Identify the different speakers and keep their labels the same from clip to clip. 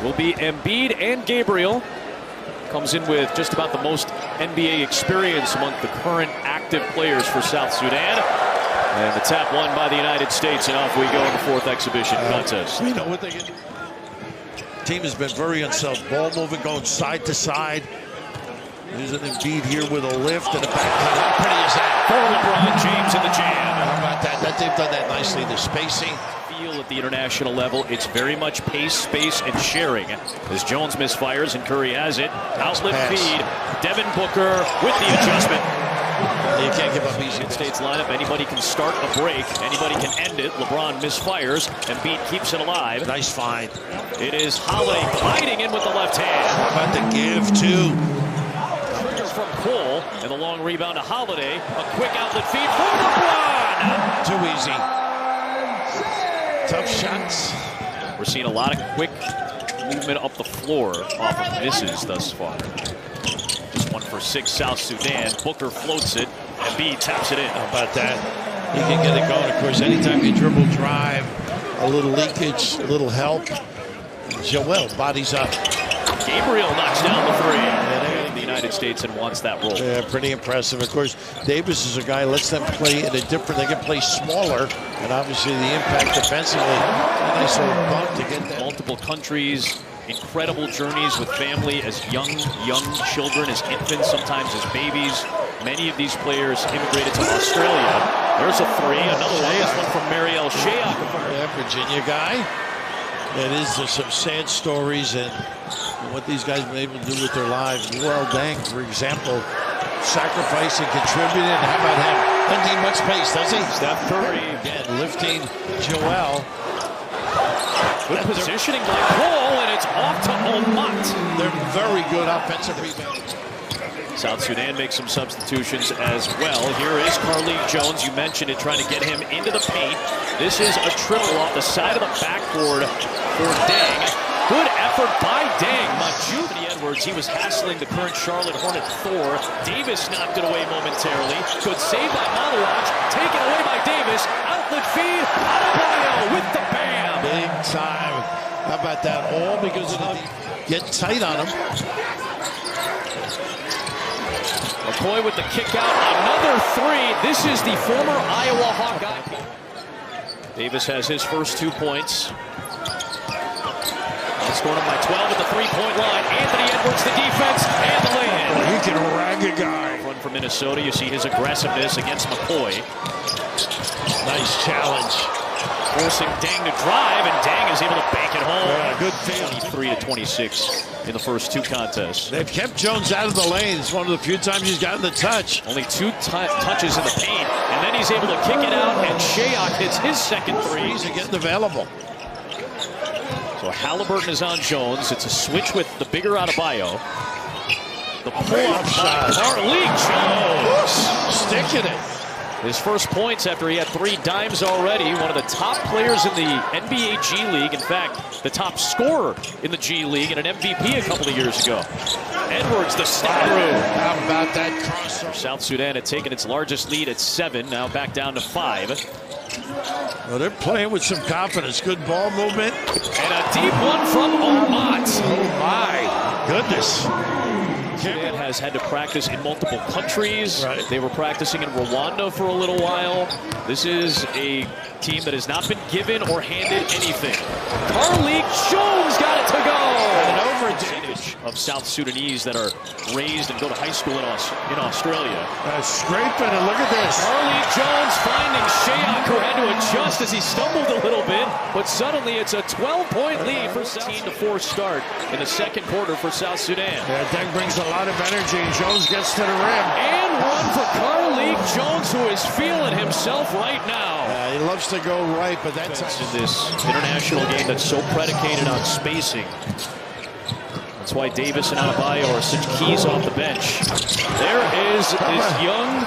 Speaker 1: will be Embiid and Gabriel. Comes in with just about the most NBA experience among the current active players for South Sudan. And the tap won by the United States, and off we go in the fourth exhibition contest.
Speaker 2: You know what they can do. Team has been very unsettled. Ball moving, going side to side. There's an Embiid here with a lift and a back cut. How pretty is that?
Speaker 1: For LeBron James in the jam.
Speaker 2: How about that? They've done that nicely. The spacing.
Speaker 1: Feel at the international level, it's very much pace, space, and sharing. As Jones misfires and Curry has it. Outlet feed. Devin Booker with the adjustment.
Speaker 2: You can't give up easy.
Speaker 1: United States lineup, anybody can start a break, anybody can end it. LeBron misfires, Embiid keeps it alive.
Speaker 2: Nice find.
Speaker 1: It is Holiday gliding in with the left hand.
Speaker 2: How about the give, too?
Speaker 1: Trigger from Cole, and the long rebound to Holiday. A quick outlet feed from LeBron.
Speaker 2: Too easy. Tough shots.
Speaker 1: We're seeing a lot of quick movement up the floor off of misses thus far. Just 1 for 6 South Sudan. Booker floats it. Embiid taps it in.
Speaker 2: How about that? He can get it going. Of course, anytime you dribble drive, a little leakage, a little help. Joel bodies up.
Speaker 1: Gabriel knocks down the three. The United States and wants that role.
Speaker 2: Yeah, pretty impressive. Of course, Davis is a guy lets them play in a different. They can play smaller, and obviously the impact defensively. A nice little bump to get that.
Speaker 1: Multiple countries. Incredible journeys with family as young children, as infants, sometimes as babies. Many of these players immigrated to Australia. There's a three, another one. This one from Mariel Shayok.
Speaker 2: Yeah, Virginia guy. There's some sad stories and what these guys have been able to do with their lives. Well, Dang, for example, sacrificing, contributing. How about him? Doesn't need much space, does he?
Speaker 1: Steph Curry.
Speaker 2: Again, lifting Joel.
Speaker 1: Good positioning by Cole, and it's off to Omat.
Speaker 2: They're very good offensive rebounding.
Speaker 1: South Sudan makes some substitutions as well. Here is Carlik Jones. You mentioned it, trying to get him into the paint. This is a triple off the side of the backboard for Dang. Good effort by Dang. Anthony Edwards, he was hassling the current Charlotte Hornet Thor. Davis knocked it away momentarily. Good save by Malaraj. Taken away by Davis. Outlet feed. Adebayo with the bam.
Speaker 2: Big time. How about that? All because of the getting tight on him.
Speaker 1: McCoy with the kick out. Another three. This is the former Iowa Hawkeye. Davis has his first 2 points. Scored him by 12 at the three-point line. Anthony Edwards, the defense, and the lay-in.
Speaker 2: He can rag a guy.
Speaker 1: Run for Minnesota. You see his aggressiveness against McCoy.
Speaker 2: Nice challenge.
Speaker 1: Forcing Dang to drive, and Dang is able to bank it home.
Speaker 2: Yeah, good feed.
Speaker 1: 23 to 26 in the first 2 contests.
Speaker 2: They've kept Jones out of the lane. It's one of the few times he's gotten the touch.
Speaker 1: Only 2 touches in the paint, and then he's able to kick it out, and Shayok hits his second three.
Speaker 2: He's getting available.
Speaker 1: So Halliburton is on Jones. It's a switch with the bigger Adebayo. The pull-up by Carlik Jones.
Speaker 2: Sticking it.
Speaker 1: His first points after he had 3 dimes already. One of the top players in the NBA G League. In fact, the top scorer in the G League and an MVP a couple of years ago. Edwards, the step through.
Speaker 2: How about that crossover?
Speaker 1: South Sudan had taken its largest lead at 7, now back down to 5.
Speaker 2: Well, they're playing with some confidence. Good ball movement.
Speaker 1: And a deep one from Omat.
Speaker 2: Oh, my goodness.
Speaker 1: Sudan has had to practice in multiple countries.
Speaker 2: Right.
Speaker 1: They were practicing in Rwanda for a little while. This is a team that has not been given or handed anything. Carlik Jones got it to go.
Speaker 2: An over-advantage
Speaker 1: of South Sudanese that are raised and go to high school in Australia.
Speaker 2: Scraping, and look at this.
Speaker 1: Carlik Jones finding Shayok, who had to adjust as he stumbled a little bit, but suddenly it's a 12-point lead for 17-4 start in the second quarter for South Sudan.
Speaker 2: Yeah, Deng brings a lot of energy, and Jones gets to the rim.
Speaker 1: And one for Carlik Jones, who is feeling himself right now.
Speaker 2: He loves to go right, but that's
Speaker 1: in this international game that's so predicated on spacing. That's why Davis and Adebayo are such keys off the bench. There is this young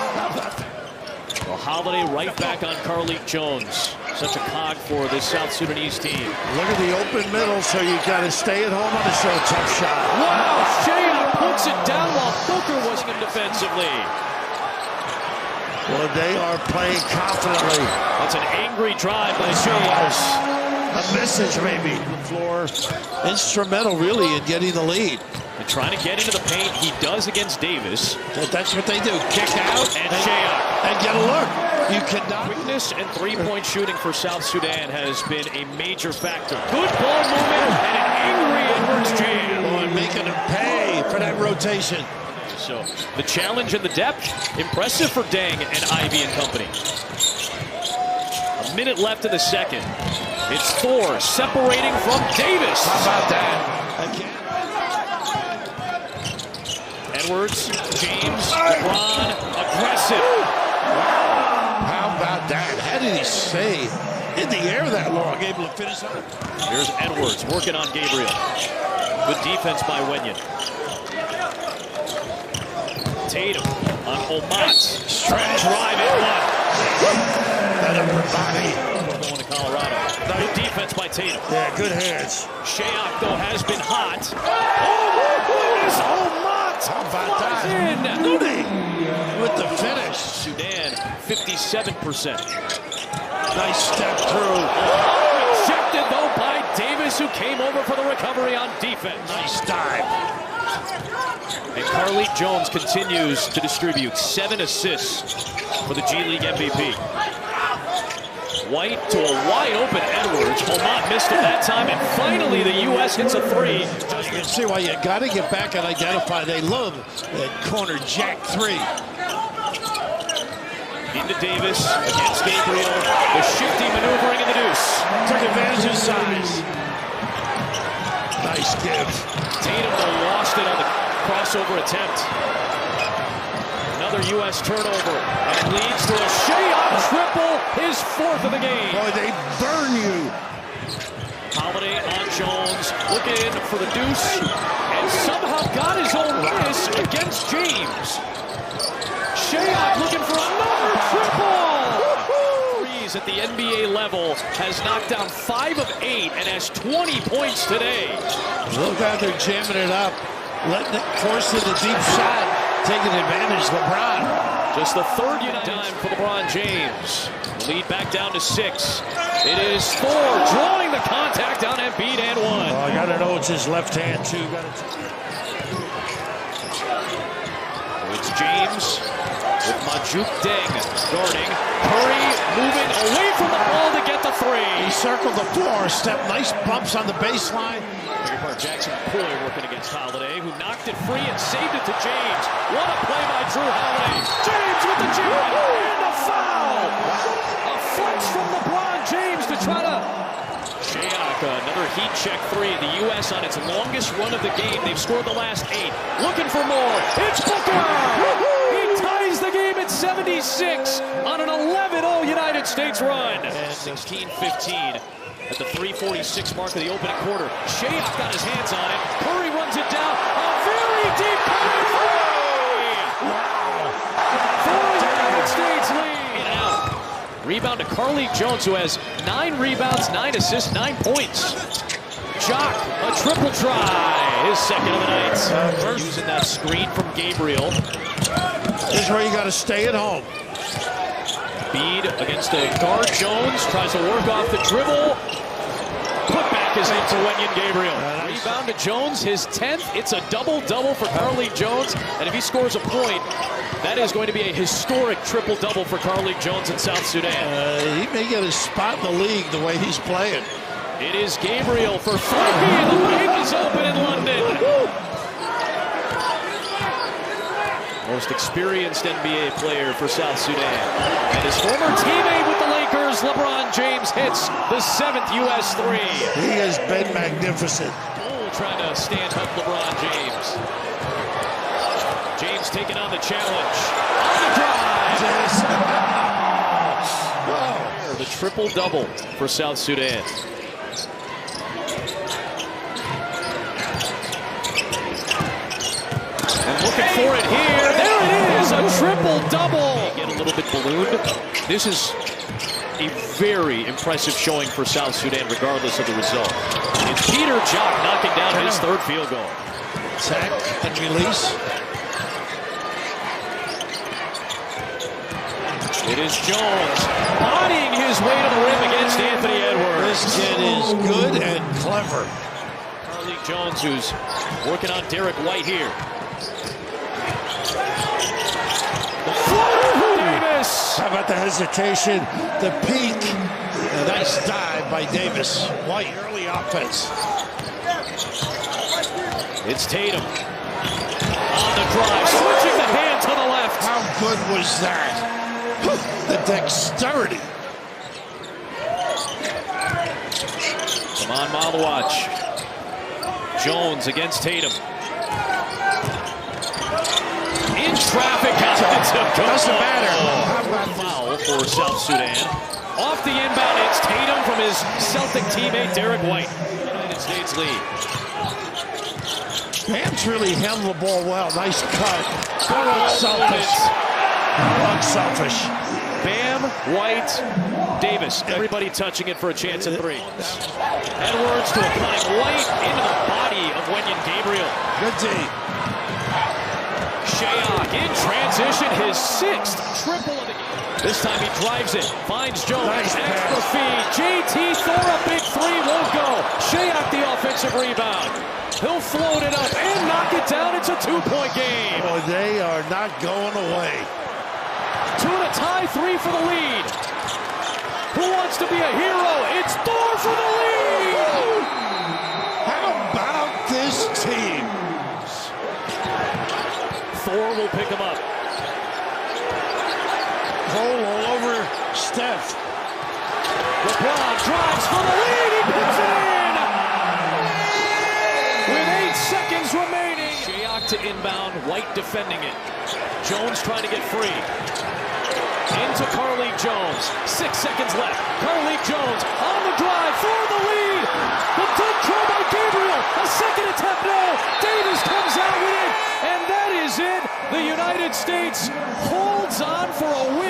Speaker 1: Holiday right back on Carlik Jones. Such a cog for this South Sudanese team.
Speaker 2: Look at the open middle, so you got to stay at home on the show. Tough shot.
Speaker 1: Wow, Shayok puts it down while Booker was him defensively.
Speaker 2: Well, they are playing confidently.
Speaker 1: That's an angry drive by Shayok.
Speaker 2: a message maybe. The floor, instrumental really in getting the lead.
Speaker 1: And trying to get into the paint, he does against Davis.
Speaker 2: That's what they do. Kick out
Speaker 1: and Shayok.
Speaker 2: And get a look. You cannot.
Speaker 1: Quickness and three-point shooting for South Sudan has been a major factor. Good ball movement and an angry Edwards jam.
Speaker 2: Boy, making them pay for that rotation.
Speaker 1: So the challenge and the depth, impressive for Deng and Ivy and company. A minute left in the second. It's Thor separating from Davis.
Speaker 2: How about that? Again.
Speaker 1: Edwards, James, LeBron, aggressive.
Speaker 2: How about that? How did he stay in the air that long, able to finish on it?
Speaker 1: Here's Edwards working on Gabriel. Good defense by Wenyon. Tatum on Omat. Stretch drive in one.
Speaker 2: That upper body.
Speaker 1: Going to Colorado. Good defense by Tatum.
Speaker 2: Yeah, good hands.
Speaker 1: Shayok, though, has been hot. Oh, goodness! Omat!
Speaker 2: How about that?
Speaker 1: In.
Speaker 2: Moody with the finish.
Speaker 1: Sudan, 57%.
Speaker 2: Nice step through.
Speaker 1: Rejected, though, by Davis, who came over for the recovery on defense.
Speaker 2: Nice dive.
Speaker 1: And Carlik Jones continues to distribute 7 assists for the G League MVP. White to a wide-open Edwards. Omat missed it that time, and finally the U.S. hits a three.
Speaker 2: You can see why you got to get back and identify. They love that corner jack three.
Speaker 1: Into Davis against Gabriel. The shifty maneuvering in the deuce.
Speaker 2: Took advantage of size. Nice give.
Speaker 1: Tatum though lost it on the crossover attempt. Another U.S. turnover, and it leads to a Shayok triple, his 4th of the game.
Speaker 2: Boy, they burn you.
Speaker 1: Holiday on Jones, looking for the deuce, and somehow got his own miss against James. Shayok looking for another triple. Threes at the NBA level, has knocked down 5 of 8 and has 20 points today.
Speaker 2: Look how they're jamming it up, letting it force in the deep shot. Taking advantage, LeBron.
Speaker 1: Just the 3rd time for LeBron James. Lead back down to 6. It is Thor drawing the contact on Embiid and 1.
Speaker 2: Oh, I gotta know it's his left hand too.
Speaker 1: It's James with Majuk Deng guarding. Curry moving away from the ball to get the 3.
Speaker 2: He circled the floor, step, nice bumps on the baseline.
Speaker 1: Jackson Poy working against Holiday, who knocked it free and saved it to James. What a play by Drew Holiday. James with the jam and a foul. A flex from LeBron James to try to... Shayok, another heat check 3. The U.S. on its longest run of the game. They've scored the last 8. Looking for more. It's Booker. He ties the game at 76 on an 11-0 United States run. And 16-15. At the 3:46 mark of the opening quarter. Shayok got his hands on it. Curry runs it down. A very deep Curry three! Wow! For the United States lead. In and out. Rebound to Carlik Jones, who has 9 rebounds, 9 assists, 9 points. Jock, a triple try. His 2nd of the night. Using that screen from Gabriel.
Speaker 2: This is where you got to stay at home.
Speaker 1: Bede against the guard. Jones tries to work off the dribble. Put back is into Wenyon Gabriel. Rebound to Jones, his 10th. It's a double-double for Carlik Jones. And if he scores a point, that is going to be a historic triple-double for Carlik Jones in South Sudan.
Speaker 2: He may get a spot in the league the way he's playing.
Speaker 1: It is Gabriel for 3. The paint is open in London. Most experienced NBA player for South Sudan. And his former teammate with the Lakers, LeBron James, hits the 7th U.S. 3.
Speaker 2: He has been magnificent.
Speaker 1: Bull trying to stand up LeBron James. James taking on the challenge. On the drive. The triple-double for South Sudan. And looking for it here. There it is, a triple-double. Get a little bit ballooned. This is a very impressive showing for South Sudan, regardless of the result. It's Peter Jock knocking down his 3rd field goal.
Speaker 2: Attack and release.
Speaker 1: It is Jones bodying his way to the rim against Anthony Edwards.
Speaker 2: This kid is good and clever.
Speaker 1: Carlik Jones, who's working on Derek White here. The floater for Davis.
Speaker 2: How about the hesitation, the peak? A nice dive by Davis. White, early offense.
Speaker 1: It's Tatum. On the drive, switching the hand to the left.
Speaker 2: How good was that? The dexterity.
Speaker 1: Come on, Malawach. Jones against Tatum. In traffic,
Speaker 2: Doesn't matter.
Speaker 1: Foul for South Sudan. Off the inbound, it's Tatum from his Celtic teammate Derek White. United States lead.
Speaker 2: Bam's really handled the ball well. Nice cut. Go unselfish. Unselfish.
Speaker 1: Bam, White, Davis. Everybody touching it for a chance at three. Edwards to a cutting White into the body of Wenyen Gabriel.
Speaker 2: Good D.
Speaker 1: Shayok in transition, his sixth triple of the game. This time he drives it, finds Jones,
Speaker 2: Nice
Speaker 1: extra feed. JT Thor, a big three, won't go. Shayok the offensive rebound. He'll float it up and knock it down. It's a two-point game.
Speaker 2: Oh, they are not going away.
Speaker 1: 2 and a tie, 3 for the lead. Who wants to be a hero? It's Thor for the lead!
Speaker 2: How about this team?
Speaker 1: Thor will pick him up.
Speaker 2: Cole all over Steph.
Speaker 1: LeBron drives for the lead. He puts it in! With 8 seconds remaining. Shayok to inbound. White defending it. Jones trying to get free. Into Carlik Jones. 6 seconds left. Carlik Jones on the drive for the lead. The dunk try by Gabriel. A second attempt, no. Davis comes out with it. And that is it. The United States holds on for a win.